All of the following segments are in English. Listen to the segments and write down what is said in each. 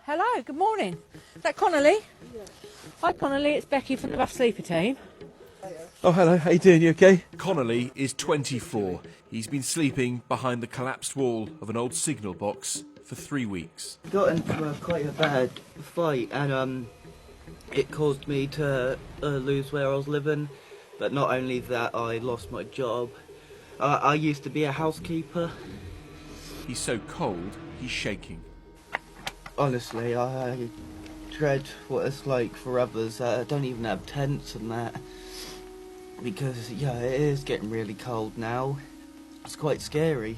Hello, good morning. Is that Connolly? Yeah. Hi Connolly, it's Becky from the Rough Sleeper team. Oh, hello, how you doing? You okay? Connolly is 24. He's been sleeping behind the collapsed wall of an old signal box for 3 weeks. Got into quite a bad fight and it caused me to lose where I was living. But not only that, I lost my job. I used to be a housekeeper. He's so cold, he's shaking. Honestly, I dread what it's like for others that don't even have tents and that. Because, yeah, it is getting really cold now. It's quite scary.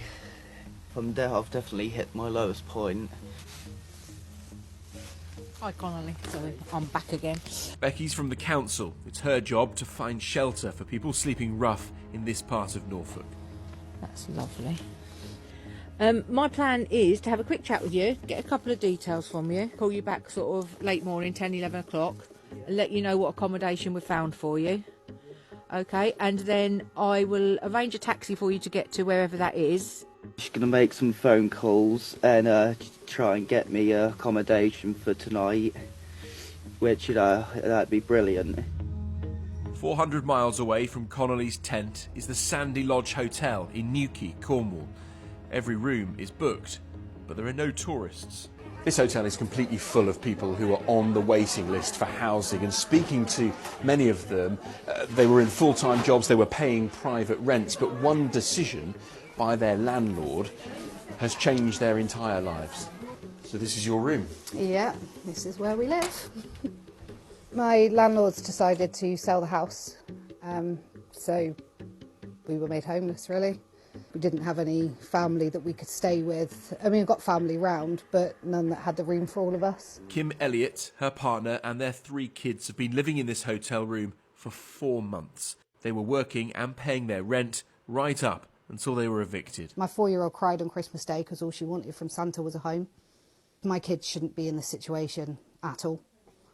From there, I've definitely hit my lowest point. Hi Connolly, sorry, I'm back again. Becky's from the council. It's her job to find shelter for people sleeping rough in this part of Norfolk. That's lovely. My plan is to have a quick chat with you, get a couple of details from you, call you back sort of late morning, 10, 11 o'clock, and let you know what accommodation we've found for you. Okay, and then I will arrange a taxi for you to get to wherever that is. Just gonna make some phone calls and try and get me accommodation for tonight, which, that'd be brilliant. 400 miles away from Connolly's tent is the Sandy Lodge Hotel in Newquay, Cornwall. Every room is booked, but there are no tourists. This hotel is completely full of people who are on the waiting list for housing, and speaking to many of them, they were in full-time jobs, they were paying private rents, but one decision by their landlord has changed their entire lives. So this is your room? Yeah, this is where we live. My landlord's decided to sell the house, so we were made homeless, really. We didn't have any family that we could stay with. I mean, we've got family round, but none that had the room for all of us. Kim Elliott, her partner, and their 3 kids have been living in this hotel room for 4 months. They were working and paying their rent right up until they were evicted. My 4-year-old cried on Christmas Day because all she wanted from Santa was a home. My kids shouldn't be in this situation at all.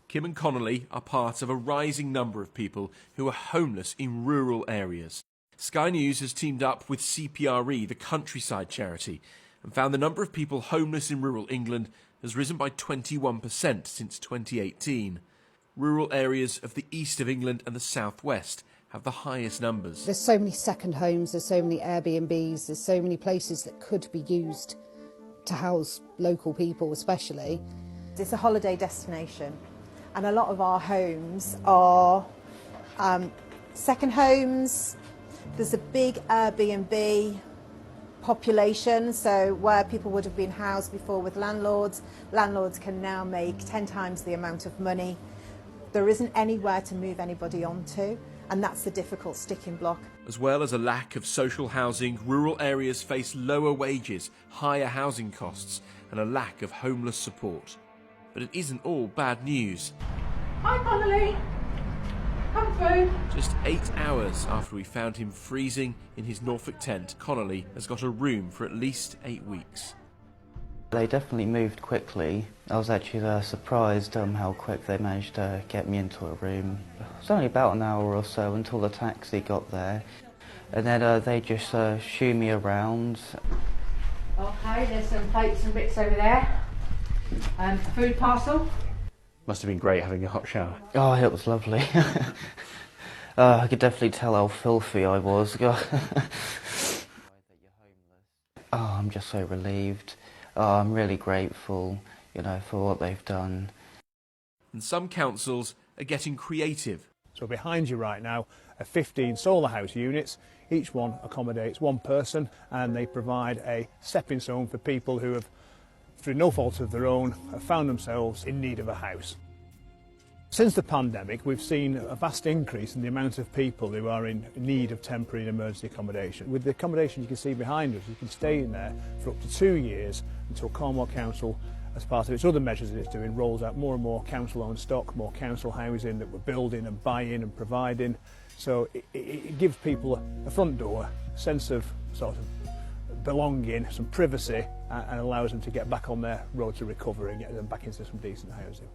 Kim and Connolly are part of a rising number of people who are homeless in rural areas. Sky News has teamed up with CPRE, the countryside charity, and found the number of people homeless in rural England has risen by 21% since 2018. Rural areas of the east of England and the southwest have the highest numbers. There's so many second homes, there's so many Airbnbs, there's so many places that could be used to house local people especially. It's a holiday destination, and a lot of our homes are second homes. There's a big Airbnb population, so where people would have been housed before with landlords, landlords can now make 10 times the amount of money. There isn't anywhere to move anybody onto, and that's the difficult sticking block. As well as a lack of social housing, rural areas face lower wages, higher housing costs, and a lack of homeless support. But it isn't all bad news. Hi Connolly, come through. Just 8 hours after we found him freezing in his Norfolk tent, Connolly has got a room for at least 8 weeks. They definitely moved quickly. I was actually surprised how quick they managed to get me into a room. It was only about an hour or so until the taxi got there. And then they just shoo me around. Okay, there's some plates and bits over there. A food parcel. Must have been great having a hot shower. Oh, it was lovely. I could definitely tell how filthy I was. I'm just so relieved. I'm really grateful, for what they've done. And some councils are getting creative. So behind you right now are 15 solar house units. Each one accommodates one person, and they provide a stepping stone for people who have, through no fault of their own, have found themselves in need of a house. Since the pandemic, we've seen a vast increase in the amount of people who are in need of temporary and emergency accommodation. With the accommodation you can see behind us, you can stay in there for up to 2 years until Cornwall Council, as part of its other measures that it's doing, rolls out more and more council-owned stock, more council housing that we're building and buying and providing. So it gives people a front door, a sense of sort of belonging, some privacy, and allows them to get back on their road to recovery and get them back into some decent housing.